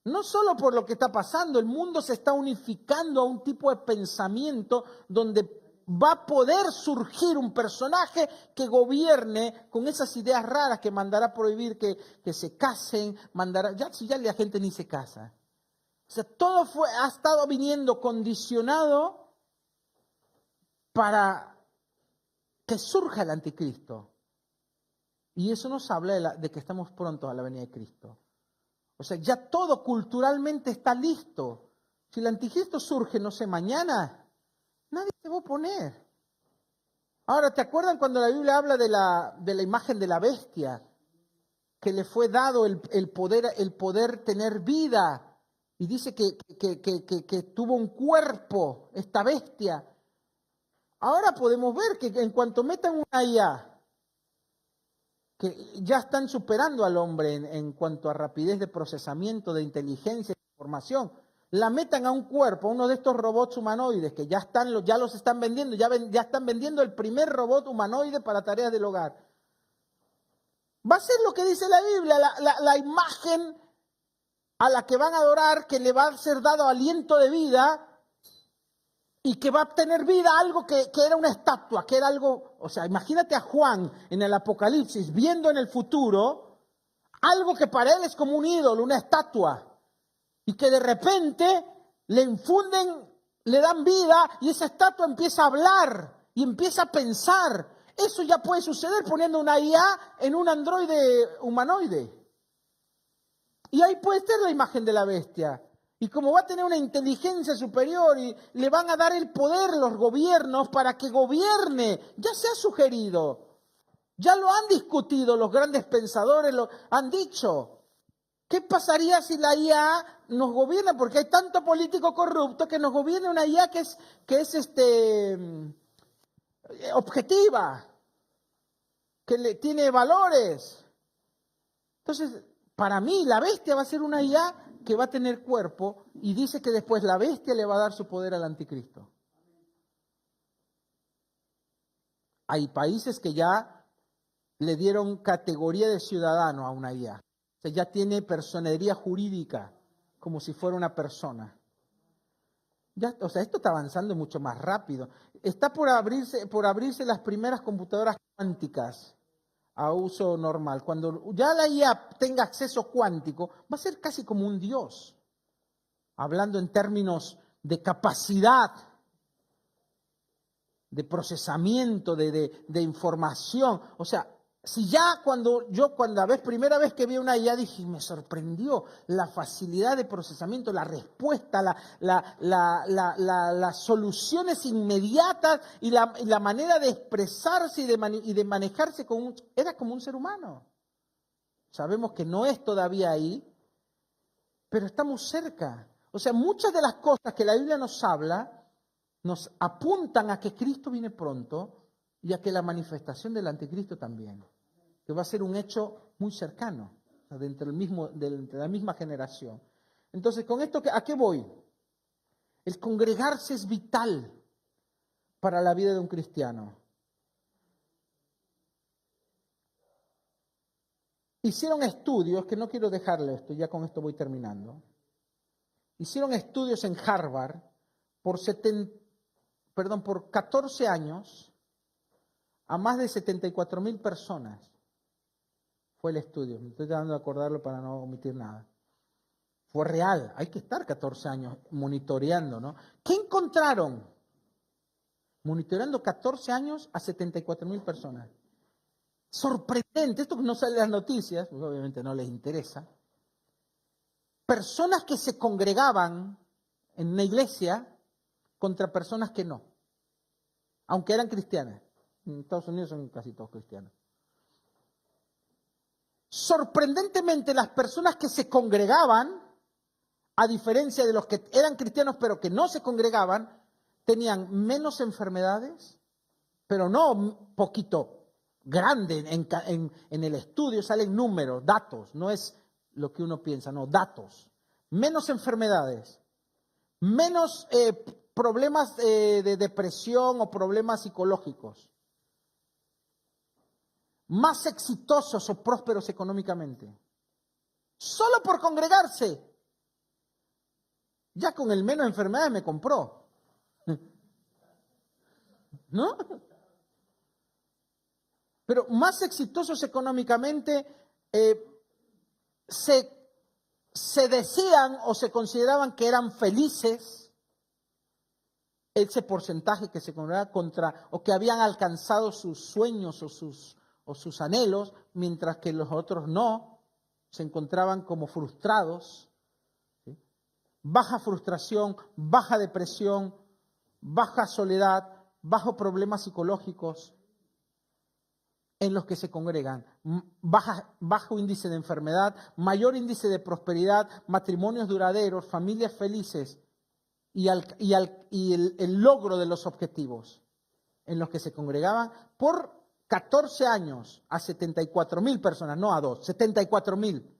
No solo por lo que está pasando, el mundo se está unificando a un tipo de pensamiento donde va a poder surgir un personaje que gobierne con esas ideas raras, que mandará a prohibir que se casen, ya la gente ni se casa. Todo ha estado viniendo condicionado para que surja el anticristo. Y eso nos habla de que estamos prontos a la venida de Cristo. Ya todo culturalmente está listo. Si el anticristo surge, no sé, mañana, nadie se va a oponer. Ahora, ¿te acuerdan cuando la Biblia habla de la imagen de la bestia? Que le fue dado el poder tener vida. Y dice que tuvo un cuerpo, esta bestia. Ahora podemos ver que en cuanto metan una IA, que ya están superando al hombre en cuanto a rapidez de procesamiento, de inteligencia, de información, la metan a un cuerpo, a uno de estos robots humanoides que ya los están vendiendo, ya están vendiendo el primer robot humanoide para tareas del hogar. Va a ser lo que dice la Biblia, la imagen a la que van a adorar, que le va a ser dado aliento de vida y que va a tener vida algo que era una estatua, que era algo, imagínate a Juan en el Apocalipsis viendo en el futuro algo que para él es como un ídolo, una estatua, y que de repente le dan vida y esa estatua empieza a hablar y empieza a pensar. Eso ya puede suceder poniendo una IA en un androide humanoide. Y ahí puede ser la imagen de la bestia. Y como va a tener una inteligencia superior y le van a dar el poder los gobiernos para que gobierne, ya se ha sugerido, ya lo han discutido los grandes pensadores, lo han dicho. ¿Qué pasaría si la IA nos gobierna? Porque hay tanto político corrupto que nos gobierna una IA que es objetiva, que tiene valores. Entonces, para mí, la bestia va a ser una IA que va a tener cuerpo y dice que después la bestia le va a dar su poder al anticristo. Hay países que ya le dieron categoría de ciudadano a una IA. Ya tiene personería jurídica, como si fuera una persona. Esto está avanzando mucho más rápido. Está por abrirse las primeras computadoras cuánticas a uso normal. Cuando ya la IA tenga acceso cuántico, va a ser casi como un dios, hablando en términos de capacidad, de procesamiento, de información. Si ya primera vez que vi una IA dije, me sorprendió la facilidad de procesamiento, la respuesta, las soluciones inmediatas y la manera de expresarse y de manejarse era como un ser humano. Sabemos que no es todavía ahí, pero estamos cerca. Muchas de las cosas que la Biblia nos habla nos apuntan a que Cristo viene pronto y a que la manifestación del anticristo también, que va a ser un hecho muy cercano, de la misma generación. Entonces, con esto, ¿a qué voy? El congregarse es vital para la vida de un cristiano. hicieron estudios, que no quiero dejarle esto, ya con esto voy terminando. Hicieron estudios en Harvard por 14 años a más de 74,000 personas. Fue el estudio, me estoy tratando de acordarlo para no omitir nada. Fue real, hay que estar 14 años monitoreando, ¿no? ¿Qué encontraron? Monitoreando 14 años a 74,000 personas. Sorprendente, esto no sale en las noticias, porque obviamente no les interesa. Personas que se congregaban en una iglesia contra personas que no, aunque eran cristianas. En Estados Unidos son casi todos cristianos. Sorprendentemente, las personas que se congregaban, a diferencia de los que eran cristianos pero que no se congregaban, tenían menos enfermedades, pero no poquito, grande. En el estudio salen números, datos, no es lo que uno piensa, no, datos. Menos enfermedades, menos problemas de depresión o problemas psicológicos, más exitosos o prósperos económicamente. Solo por congregarse. Ya con el menos enfermedades me compró. ¿No? Pero más exitosos económicamente se decían o se consideraban que eran felices, ese porcentaje que se congregaba contra, o que habían alcanzado sus sueños o sus anhelos, mientras que los otros no, se encontraban como frustrados. ¿Sí? Baja frustración, baja depresión, baja soledad, bajo problemas psicológicos en los que se congregan, bajo índice de enfermedad, mayor índice de prosperidad, matrimonios duraderos, familias felices y el logro de los objetivos en los que se congregaban por 14 años a 74,000 personas, no a 2, 74,000.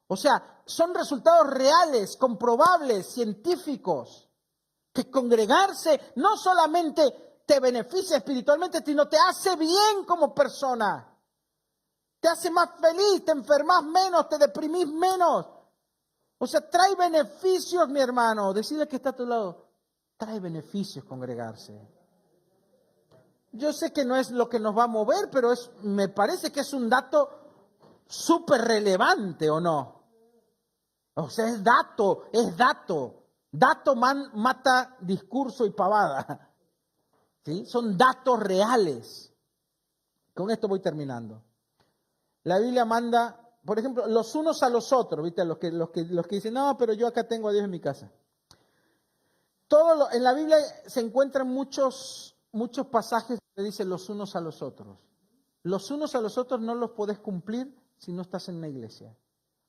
O sea, son resultados reales, comprobables, científicos, que congregarse no solamente te beneficia espiritualmente, sino te hace bien como persona. Te hace más feliz, te enfermas menos, te deprimís menos. O sea, trae beneficios, mi hermano. Decirle que está a tu lado, trae beneficios congregarse. Yo sé que no es lo que nos va a mover, pero me parece que es un dato súper relevante, ¿o no? O sea, es dato. Dato mata discurso y pavada. ¿Sí? Son datos reales. Con esto voy terminando. La Biblia manda, por ejemplo, los unos a los otros, ¿viste? Los que dicen, no, pero yo acá tengo a Dios en mi casa. En la Biblia se encuentran muchos pasajes que dicen los unos a los otros. Los unos a los otros no los podés cumplir si no estás en una iglesia.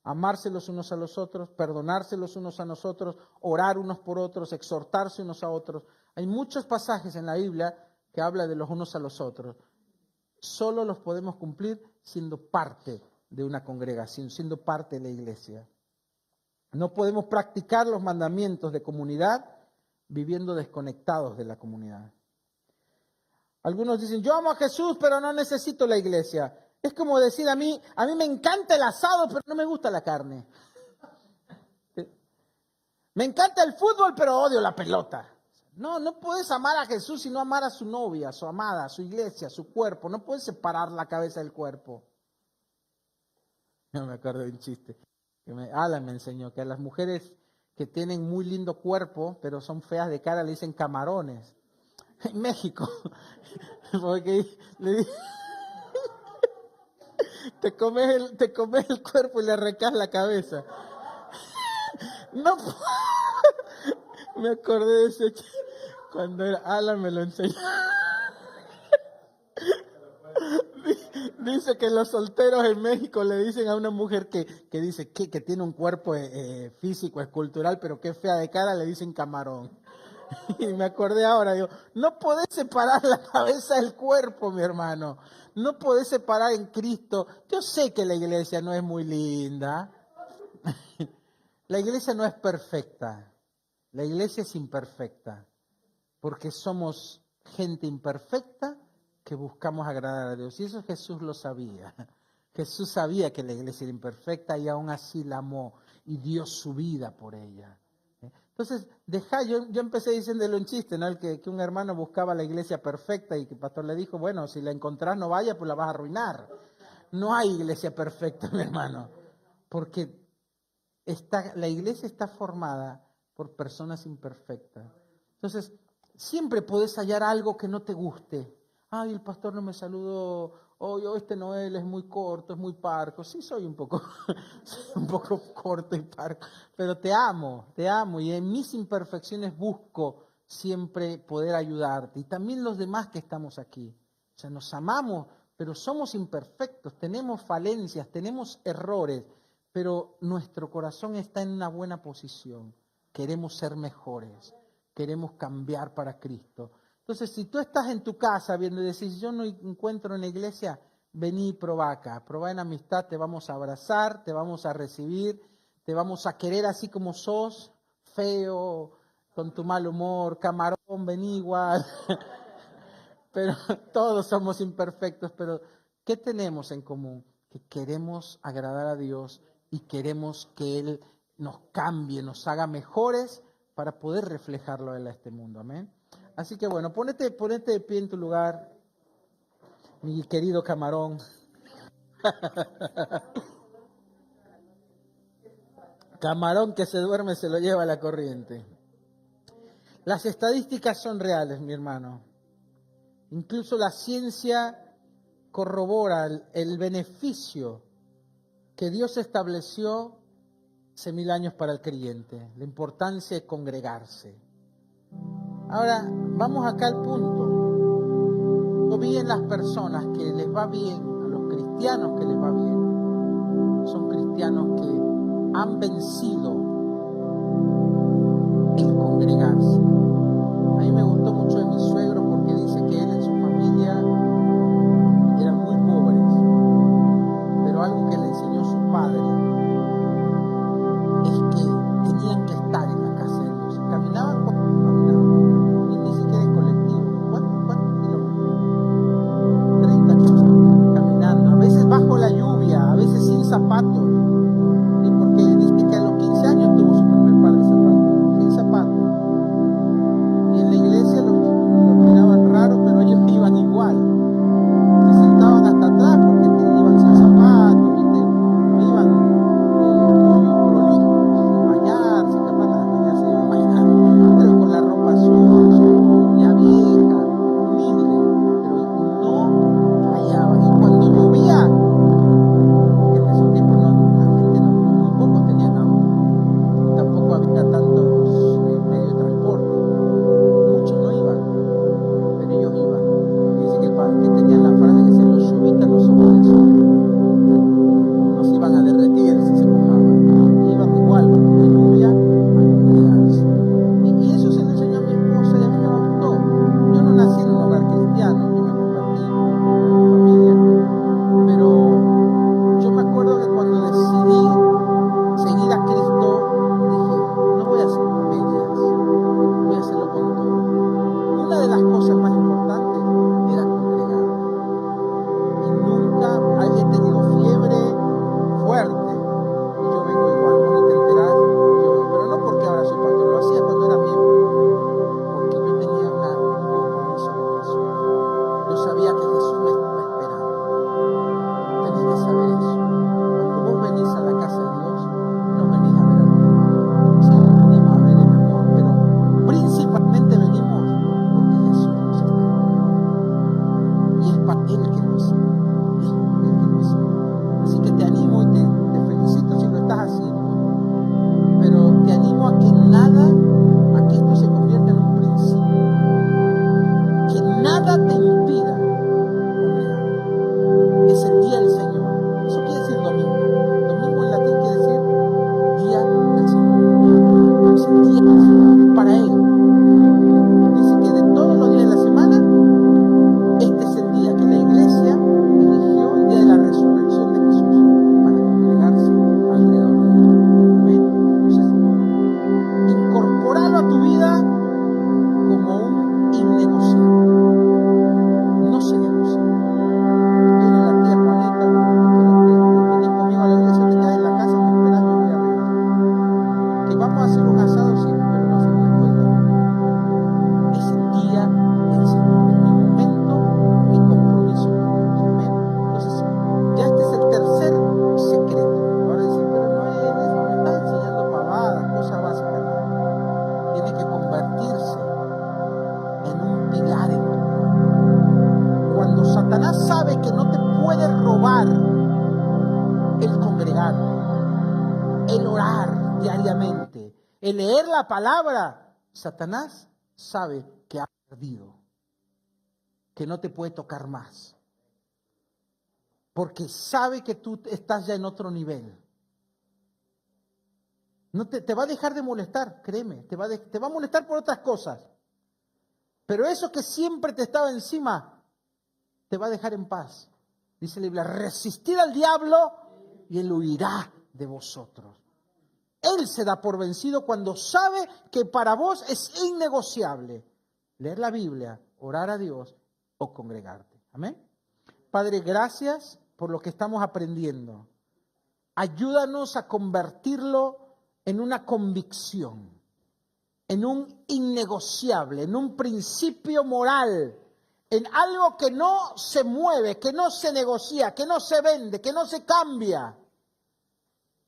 Amarse los unos a los otros, perdonarse los unos a nosotros, orar unos por otros, exhortarse unos a otros. Hay muchos pasajes en la Biblia que hablan de los unos a los otros. Solo los podemos cumplir siendo parte de una congregación, siendo parte de la iglesia. No podemos practicar los mandamientos de comunidad viviendo desconectados de la comunidad. Algunos dicen, yo amo a Jesús, pero no necesito la iglesia. Es como decir, a mí me encanta el asado, pero no me gusta la carne. Me encanta el fútbol, pero odio la pelota. No puedes amar a Jesús sino amar a su novia, a su amada, a su iglesia, a su cuerpo. No puedes separar la cabeza del cuerpo. No me acuerdo de un chiste. Alan me enseñó que a las mujeres que tienen muy lindo cuerpo, pero son feas de cara, le dicen camarones. En México. Porque le dicen, te comes el cuerpo y le arrancas la cabeza. No, me acordé de ese chiste. Cuando era Alan me lo enseñó. Dice que los solteros en México le dicen a una mujer que dice que tiene un cuerpo físico, escultural, pero que es fea de cara, le dicen camarón. Y me acordé ahora, digo, no podés separar la cabeza del cuerpo, mi hermano. No podés separar en Cristo. Yo sé que la iglesia no es muy linda. La iglesia no es perfecta. La iglesia es imperfecta. Porque somos gente imperfecta que buscamos agradar a Dios. Y eso Jesús lo sabía. Jesús sabía que la iglesia era imperfecta y aún así la amó y dio su vida por ella. Entonces, yo empecé diciéndole un chiste, ¿no? Que un hermano buscaba la iglesia perfecta y que el pastor le dijo, bueno, si la encontrás no vaya, pues la vas a arruinar. No hay iglesia perfecta, mi hermano, porque la iglesia está formada por personas imperfectas. Entonces, siempre podés hallar algo que no te guste. Ay, el pastor no me saludó. Oh, este Noel es muy corto, es muy parco. Sí, soy un poco corto y parco, pero te amo y en mis imperfecciones busco siempre poder ayudarte. Y también los demás que estamos aquí. O sea, nos amamos, pero somos imperfectos, tenemos falencias, tenemos errores, pero nuestro corazón está en una buena posición. Queremos ser mejores, queremos cambiar para Cristo. Entonces, si tú estás en tu casa viendo y decís, yo no encuentro en la iglesia, vení y probá acá. Probá en amistad, te vamos a abrazar, te vamos a recibir, te vamos a querer así como sos, feo, con tu mal humor, camarón, vení igual. Pero todos somos imperfectos, pero ¿qué tenemos en común? Que queremos agradar a Dios y queremos que Él nos cambie, nos haga mejores para poder reflejarlo en este mundo. Amén. Así que bueno, ponete de pie en tu lugar, mi querido camarón. Camarón que se duerme se lo lleva la corriente. Las estadísticas son reales, mi hermano. Incluso la ciencia corrobora el beneficio que Dios estableció hace 1000 años para el creyente, la importancia de congregarse. Ahora, vamos acá al punto. No bien las personas que les va bien, a los cristianos que les va bien, son cristianos que han vencido el congregarse. A mí me gustó mucho de mi suegro porque dice que él en su familia eran muy pobres, pero algo que le enseñó su padre es que tenían que estar en la casa de Dios. Caminaban y ni siquiera en colectivo. ¿Cuántos kilómetros? 30 kilómetros caminando, a veces bajo la lluvia, a veces sin zapatos. Porque dice que a los 15 años tuvo su primer par de zapatos, sin zapatos. Y en la iglesia lo miraban raro, pero ellos iban igual. Se sentaban hasta atrás porque iban sin zapatos, ¿viste? No iban prolijos, sin bañarse, capaz las niñas se iban bañando, pero con la ropa sucia, ya vieja, humilde, pero no fallaban. Y cuando llovía, en esos tiempos no congregarte, el orar diariamente, el leer la palabra. Satanás sabe que ha perdido, que no te puede tocar más, porque sabe que tú estás ya en otro nivel. No te va a dejar de molestar, créeme, te va a molestar por otras cosas, pero eso que siempre te estaba encima, te va a dejar en paz. Dice la Biblia, resistid al diablo y él huirá de vosotros. Él se da por vencido cuando sabe que para vos es innegociable leer la Biblia, orar a Dios o congregarte. Amén. Padre, gracias por lo que estamos aprendiendo. Ayúdanos a convertirlo en una convicción, en un innegociable, en un principio moral, en algo que no se mueve, que no se negocia, que no se vende, que no se cambia.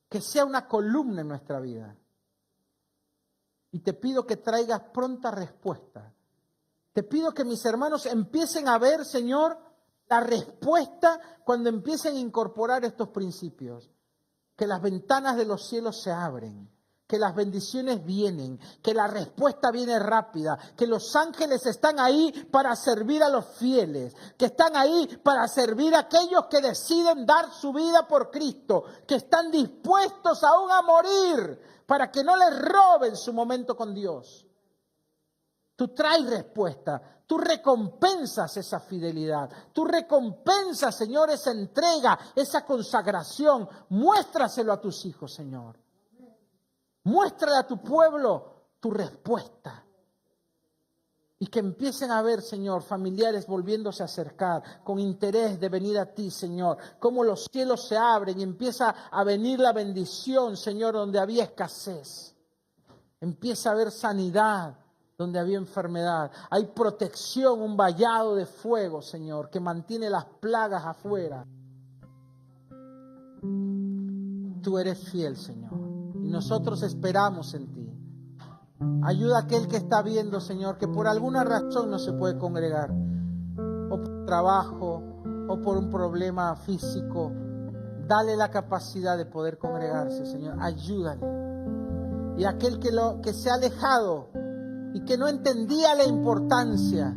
Que sea una columna en nuestra vida. Y te pido que traigas pronta respuesta. Te pido que mis hermanos empiecen a ver, Señor, la respuesta cuando empiecen a incorporar estos principios. Que las ventanas de los cielos se abren, que las bendiciones vienen, que la respuesta viene rápida, que los ángeles están ahí para servir a los fieles, que están ahí para servir a aquellos que deciden dar su vida por Cristo, que están dispuestos aún a morir para que no les roben su momento con Dios. Tú traes respuesta, tú recompensas esa fidelidad, tú recompensas, Señor, esa entrega, esa consagración. Muéstraselo a tus hijos, Señor. Muéstrale a tu pueblo tu respuesta. Y que empiecen a ver, Señor, familiares volviéndose a acercar con interés de venir a ti, Señor. Cómo los cielos se abren y empieza a venir la bendición, Señor, donde había escasez. Empieza a haber sanidad donde había enfermedad. Hay protección, un vallado de fuego, Señor, que mantiene las plagas afuera. Tú eres fiel, Señor, y nosotros esperamos en ti. Ayuda a aquel que está viendo, Señor, que por alguna razón no se puede congregar, o por trabajo, o por un problema físico. Dale la capacidad de poder congregarse, Señor. Ayúdale. Y aquel que se ha alejado y que no entendía la importancia,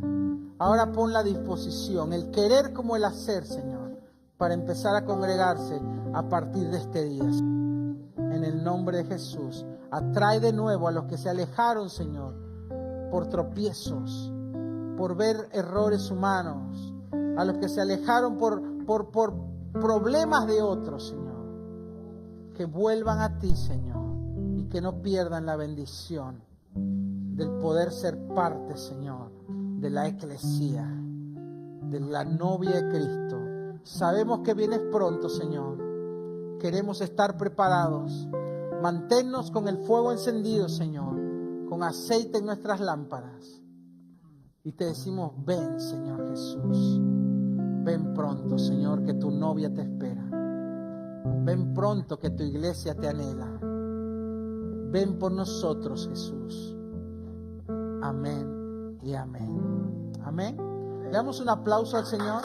ahora pon la disposición, el querer como el hacer, Señor, para empezar a congregarse a partir de este día. En el nombre de Jesús, atrae de nuevo a los que se alejaron, Señor, por tropiezos, por ver errores humanos, a los que se alejaron por problemas de otros, Señor, que vuelvan a ti, Señor, y que no pierdan la bendición del poder ser parte, Señor, de la eclesía, de la novia de Cristo. Sabemos que vienes pronto, Señor. Queremos estar preparados. Manténnos con el fuego encendido, Señor, con aceite en nuestras lámparas. Y te decimos, ven, Señor Jesús. Ven pronto, Señor, que tu novia te espera. Ven pronto, que tu iglesia te anhela. Ven por nosotros, Jesús. Amén y amén. Amén. Le damos un aplauso al Señor.